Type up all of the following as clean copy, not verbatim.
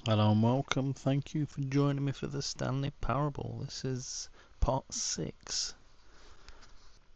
Hello and welcome. Thank you for joining me for the Stanley Parable. This is part 6.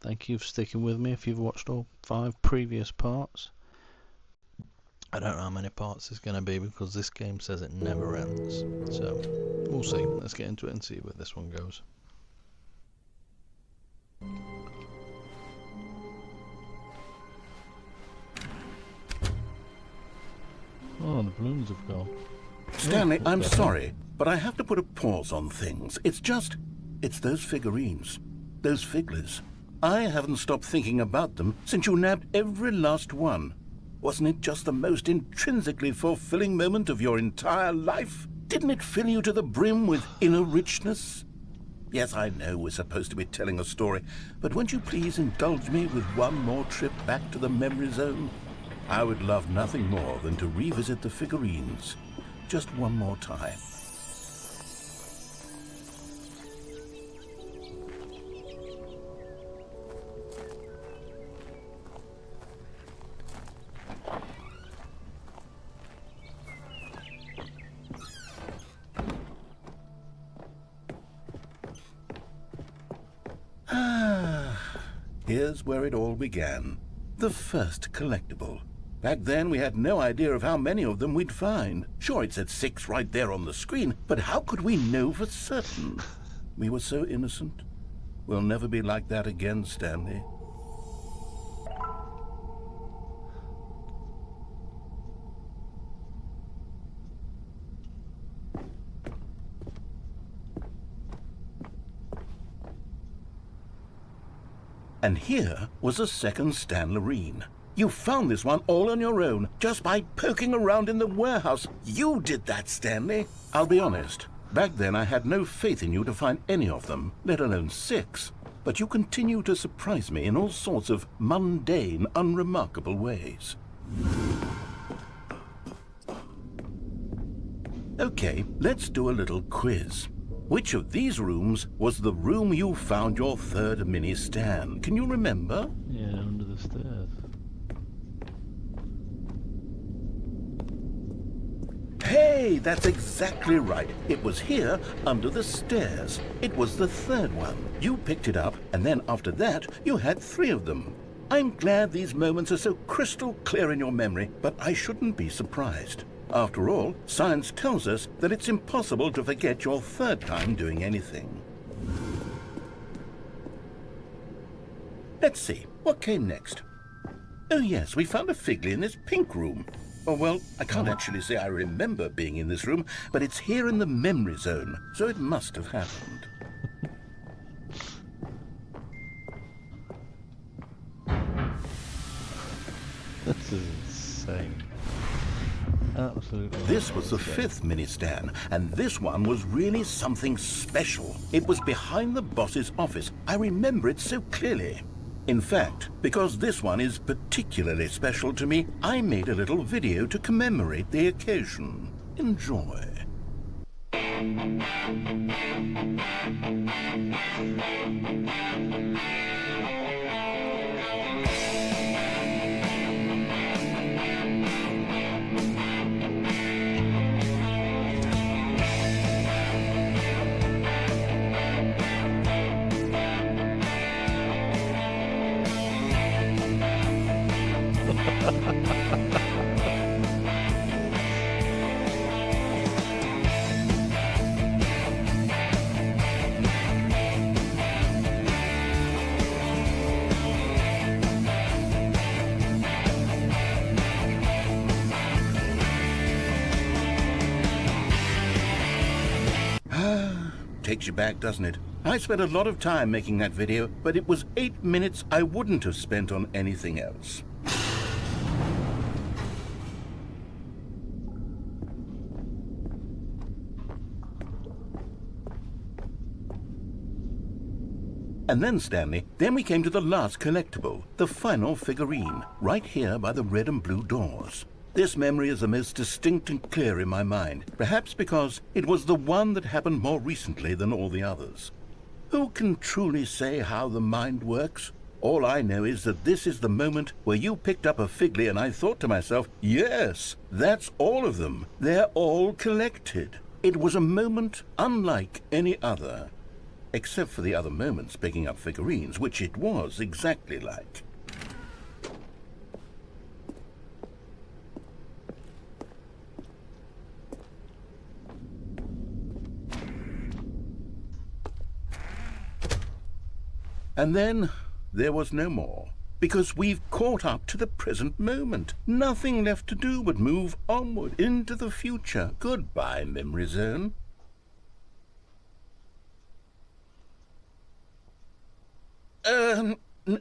Thank you for sticking with me if you've watched all 5 previous parts. I don't know how many parts it's going to be because this game says it never ends. So, we'll see. Let's get into it and see where this one goes. Oh, the balloons have gone. Stanley, I'm sorry, but I have to put a pause on things. It's those figurines, those figglers. I haven't stopped thinking about them since you nabbed every last one. Wasn't it just the most intrinsically fulfilling moment of your entire life? Didn't it fill you to the brim with inner richness? Yes, I know we're supposed to be telling a story, but won't you please indulge me with one more trip back to the memory zone? I would love nothing more than to revisit the figurines. Just one more time. Here's where it all began. The first collectible. Back then, we had no idea of how many of them we'd find. Sure, it said 6 right there on the screen, but how could we know for certain? We were so innocent. We'll never be like that again, Stanley. And here was a second Stanlerine. You found this one all on your own, just by poking around in the warehouse. You did that, Stanley. I'll be honest. Back then, I had no faith in you to find any of them, let alone 6. But you continue to surprise me in all sorts of mundane, unremarkable ways. Okay, let's do a little quiz. Which of these rooms was the room you found your third mini Stan? Can you remember? Yeah, under the stairs. Hey, that's exactly right. It was here, under the stairs. It was the third one. You picked it up, and then after that, you had 3 of them. I'm glad these moments are so crystal clear in your memory, but I shouldn't be surprised. After all, science tells us that it's impossible to forget your third time doing anything. Let's see, what came next? Oh yes, we found a Figley in this pink room. Oh, well, I can't actually say I remember being in this room, but it's here in the memory zone, so it must have happened. This is insane. Absolutely. This was the 5th mini Stan, and this one was really something special. It was behind the boss's office. I remember it so clearly. In fact, because this one is particularly special to me, I made a little video to commemorate the occasion. Enjoy. Takes you back, doesn't it? I spent a lot of time making that video, but it was 8 minutes I wouldn't have spent on anything else. And then, Stanley, then we came to the last collectible, the final figurine, right here by the red and blue doors. This memory is the most distinct and clear in my mind, perhaps because it was the one that happened more recently than all the others. Who can truly say how the mind works? All I know is that this is the moment where you picked up a Figley and I thought to myself, yes, that's all of them. They're all collected. It was a moment unlike any other. Except for the other moments picking up figurines, which it was exactly like. And then there was no more, because we've caught up to the present moment. Nothing left to do but move onward into the future. Goodbye, memory zone.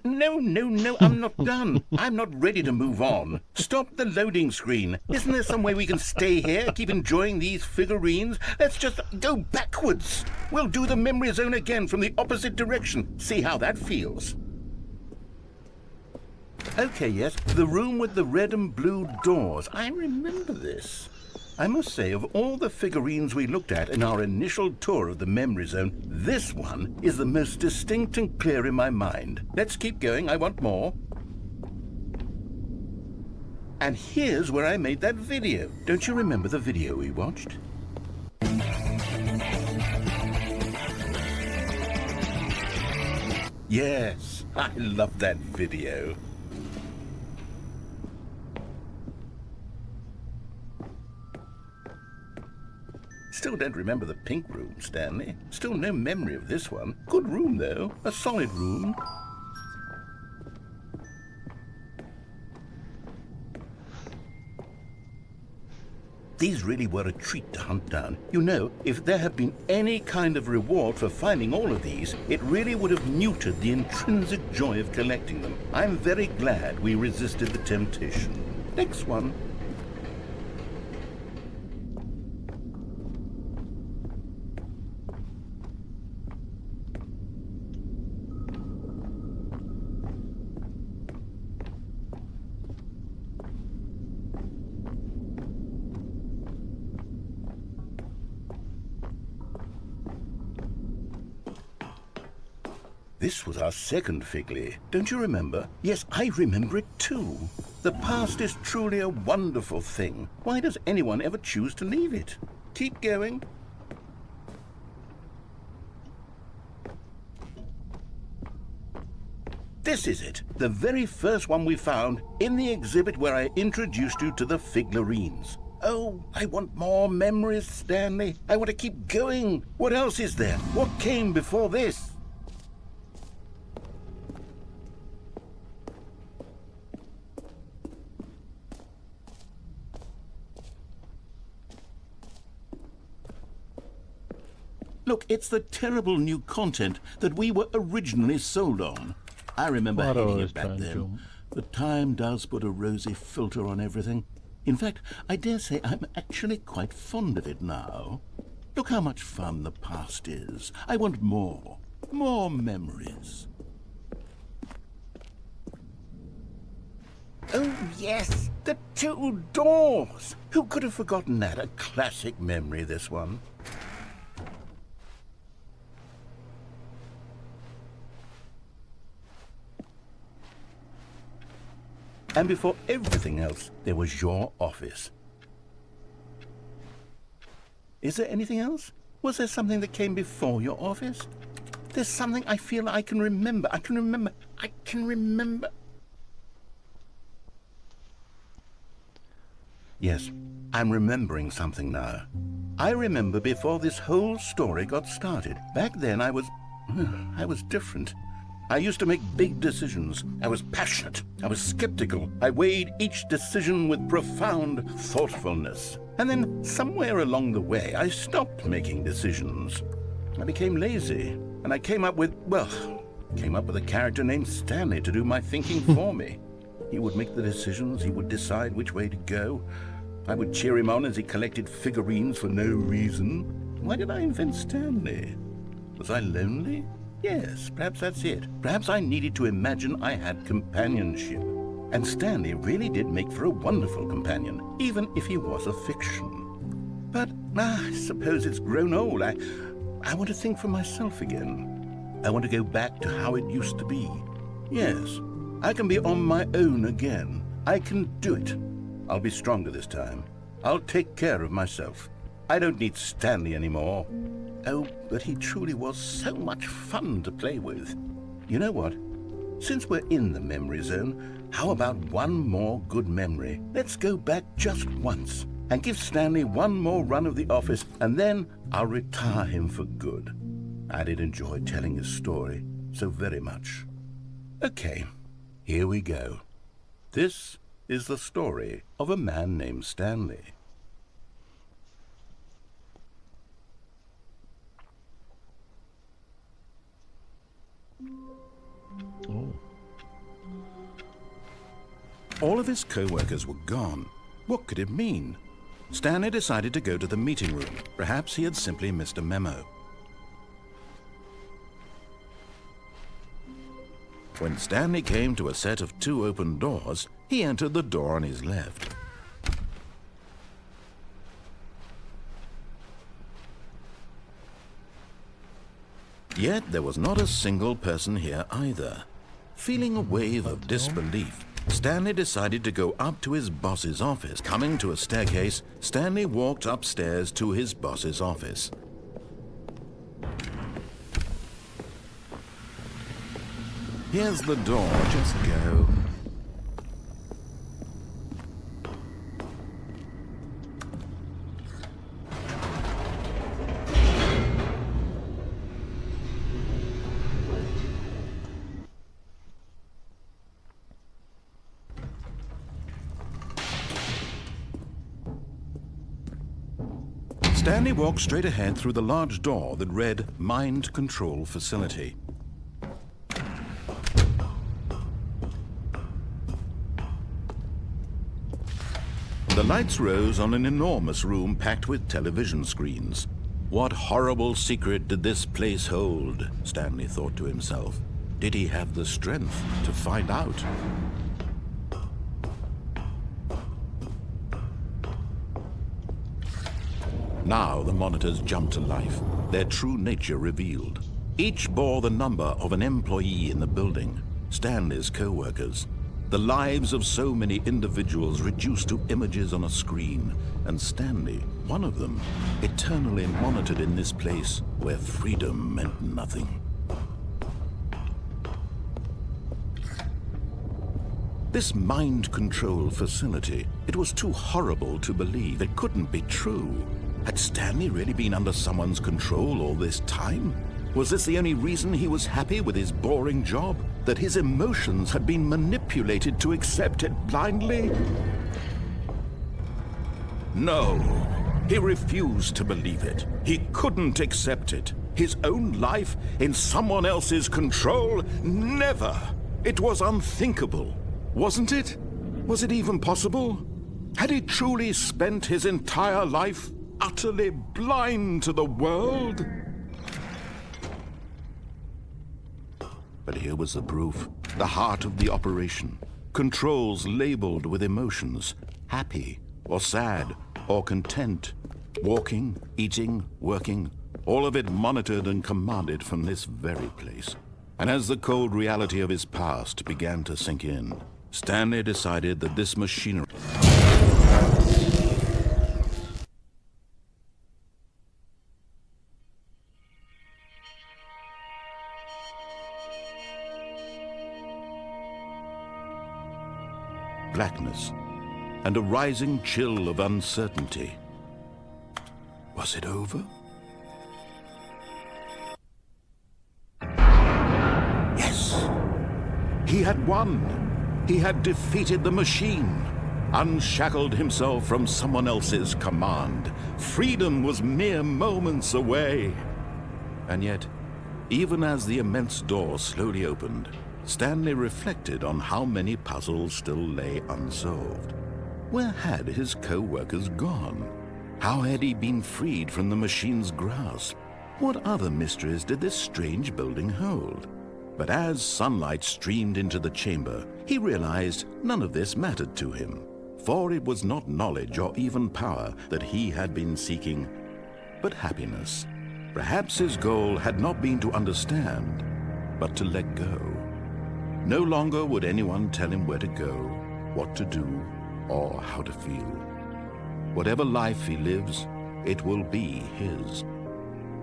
No, I'm not done. I'm not ready to move on. Stop the loading screen. Isn't there some way we can stay here, keep enjoying these figurines? Let's just go backwards. We'll do the memory zone again from the opposite direction. See how that feels. Okay, yes, the room with the red and blue doors. I remember this. I must say, of all the figurines we looked at in our initial tour of the memory zone, this one is the most distinct and clear in my mind. Let's keep going, I want more. And here's where I made that video. Don't you remember the video we watched? Yes, I love that video. Still don't remember the pink room, Stanley. Still no memory of this one. Good room, though. A solid room. These really were a treat to hunt down. You know, if there had been any kind of reward for finding all of these, it really would have neutered the intrinsic joy of collecting them. I'm very glad we resisted the temptation. Next one. This was our second Figley. Don't you remember? Yes, I remember it too. The past is truly a wonderful thing. Why does anyone ever choose to leave it? Keep going. This is it, the very first one we found in the exhibit where I introduced you to the figurines. Oh, I want more memories, Stanley. I want to keep going. What else is there? What came before this? Look, it's the terrible new content that we were originally sold on. I remember hating it back then. But time does put a rosy filter on everything. In fact, I dare say I'm actually quite fond of it now. Look how much fun the past is. I want more. More memories. Oh, yes, the two doors. Who could have forgotten that? A classic memory, this one. And before everything else, there was your office. Is there anything else? Was there something that came before your office? There's something I feel I can remember. I can remember. Yes, I'm remembering something now. I remember before this whole story got started. Back then I was different. I used to make big decisions. I was passionate. I was skeptical. I weighed each decision with profound thoughtfulness. And then somewhere along the way, I stopped making decisions. I became lazy. And I came up with a character named Stanley to do my thinking for me. He would make the decisions. He would decide which way to go. I would cheer him on as he collected figurines for no reason. Why did I invent Stanley? Was I lonely? Yes, perhaps that's it. Perhaps I needed to imagine I had companionship. And Stanley really did make for a wonderful companion, even if he was a fiction. But I suppose it's grown old. I want to think for myself again. I want to go back to how it used to be. Yes, I can be on my own again. I can do it. I'll be stronger this time. I'll take care of myself. I don't need Stanley anymore. Oh, but he truly was so much fun to play with. You know what? Since we're in the memory zone, how about one more good memory? Let's go back just once and give Stanley one more run of the office, and then I'll retire him for good. I did enjoy telling his story so very much. Okay, here we go. This is the story of a man named Stanley. Oh. All of his co-workers were gone. What could it mean? Stanley decided to go to the meeting room. Perhaps he had simply missed a memo. When Stanley came to a set of 2 open doors, he entered the door on his left. Yet there was not a single person here either. Feeling a wave of disbelief, Stanley decided to go up to his boss's office. Coming to a staircase, Stanley walked upstairs to his boss's office. Here's the door, just go. Stanley walked straight ahead through the large door that read Mind Control Facility. The lights rose on an enormous room packed with television screens. What horrible secret did this place hold? Stanley thought to himself. Did he have the strength to find out? Now the monitors jumped to life, their true nature revealed. Each bore the number of an employee in the building, Stanley's co-workers. The lives of so many individuals reduced to images on a screen, and Stanley, one of them, eternally monitored in this place where freedom meant nothing. This mind control facility, it was too horrible to believe. It couldn't be true. Had Stanley really been under someone's control all this time? Was this the only reason he was happy with his boring job? That his emotions had been manipulated to accept it blindly? No, he refused to believe it. He couldn't accept it. His own life in someone else's control? Never! It was unthinkable. Wasn't it? Was it even possible? Had he truly spent his entire life utterly blind to the world? But here was the proof, the heart of the operation. Controls labeled with emotions, happy or sad or content. Walking, eating, working, all of it monitored and commanded from this very place. And as the cold reality of his past began to sink in, Stanley decided that this machinery... blackness, and a rising chill of uncertainty. Was it over? Yes! He had won! He had defeated the machine, unshackled himself from someone else's command. Freedom was mere moments away. And yet, even as the immense door slowly opened, Stanley reflected on how many puzzles still lay unsolved. Where had his co-workers gone? How had he been freed from the machine's grasp? What other mysteries did this strange building hold? But as sunlight streamed into the chamber, he realized none of this mattered to him, for it was not knowledge or even power that he had been seeking, but happiness. Perhaps his goal had not been to understand, but to let go. No longer would anyone tell him where to go, what to do, or how to feel. Whatever life he lives, it will be his.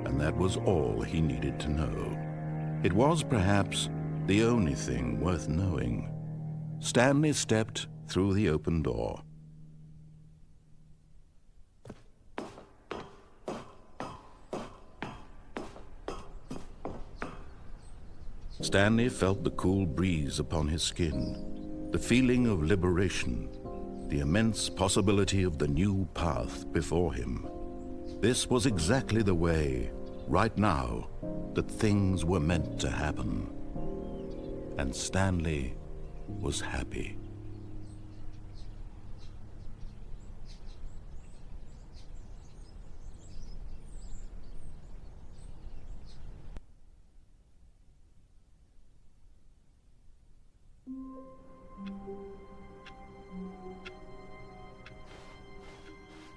And that was all he needed to know. It was perhaps the only thing worth knowing. Stanley stepped through the open door. Stanley felt the cool breeze upon his skin, the feeling of liberation, the immense possibility of the new path before him. This was exactly the way, right now, that things were meant to happen. And Stanley was happy.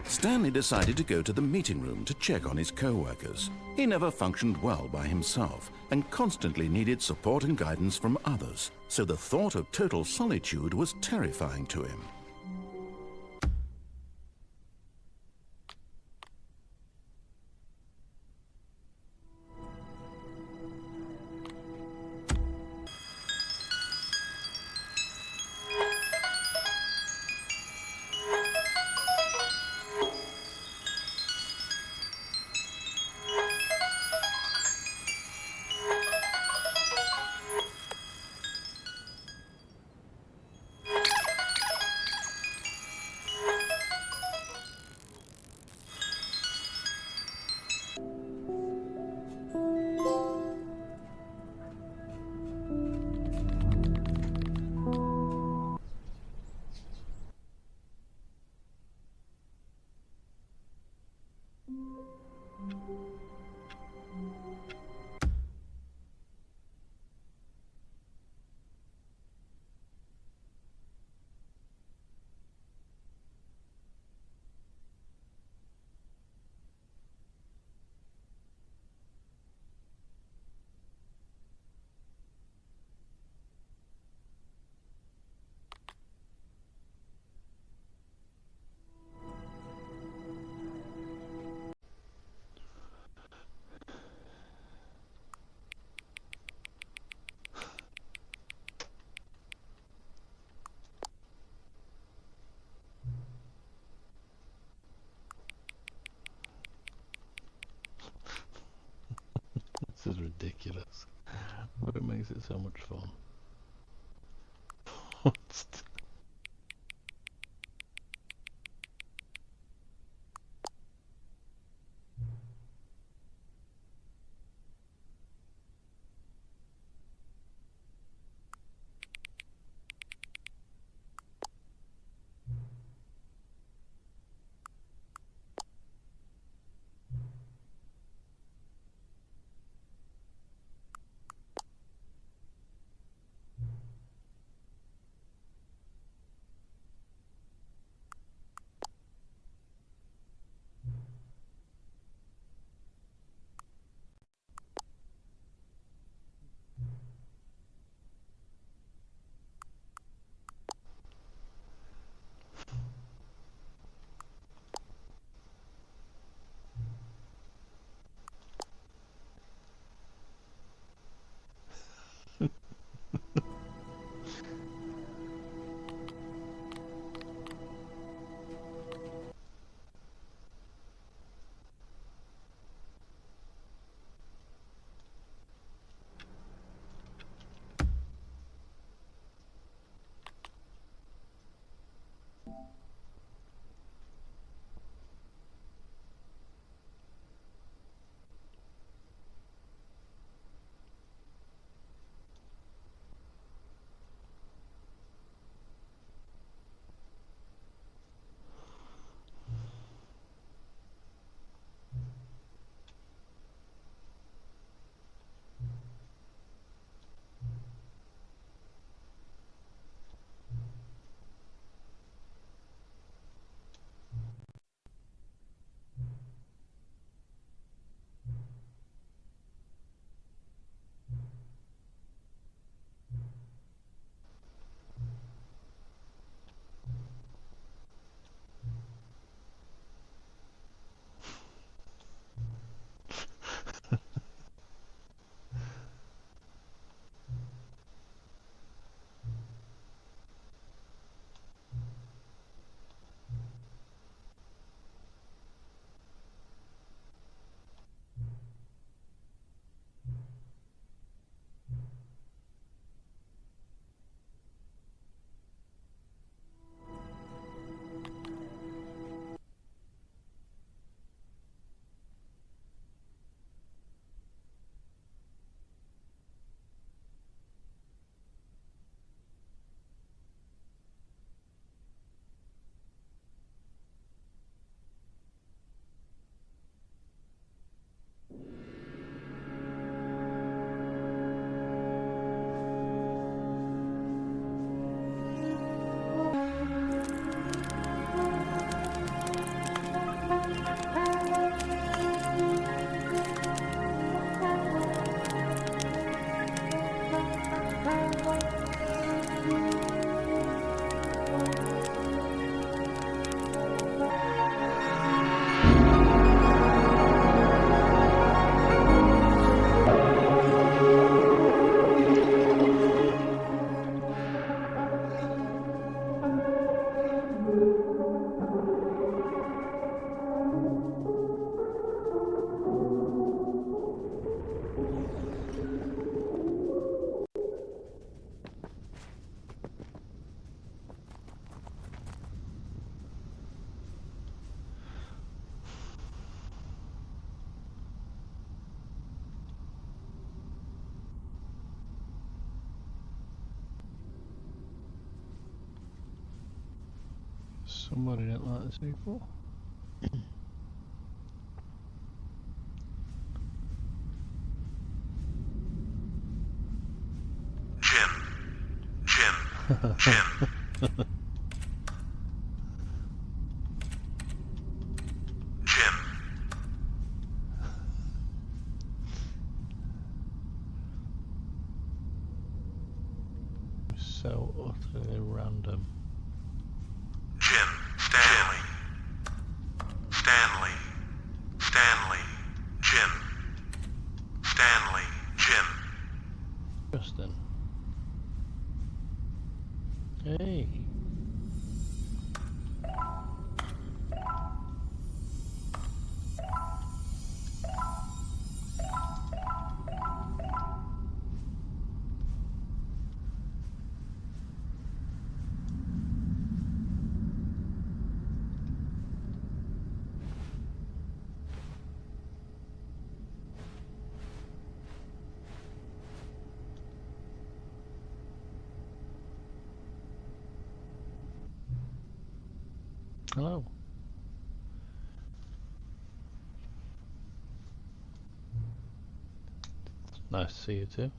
Stanley decided to go to the meeting room to check on his co-workers. He never functioned well by himself and constantly needed support and guidance from others, so the thought of total solitude was terrifying to him. This is ridiculous, but it makes it so much fun. Somebody didn't like the sequel. Jim. Jim. So utterly random. Jim. Stanley. Stanley. Stanley. Jim. Stanley. Jim. Justin. Hey. Hello. Nice to see you too.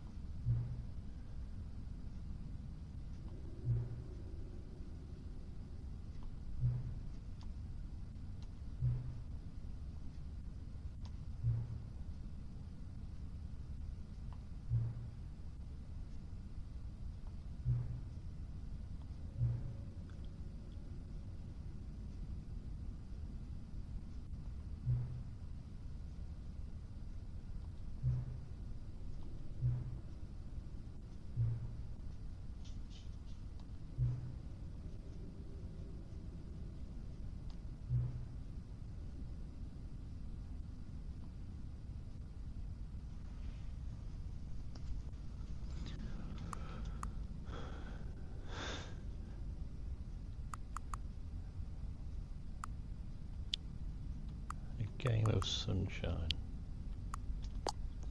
A game of sunshine.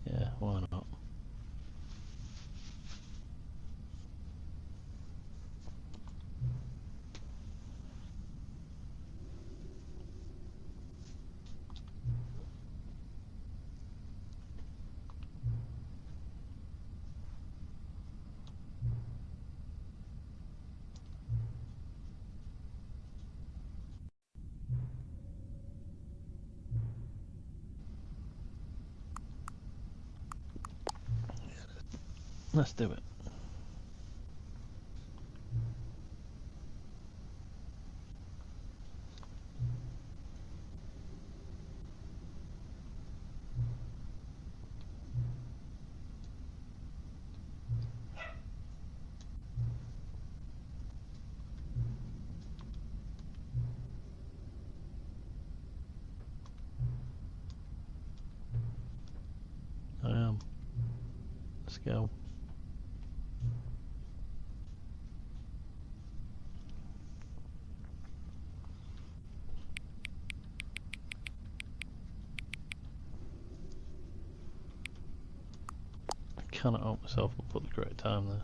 Yeah, why not? Let's do it. I am. Let's go. I cannot help myself but put the correct time there.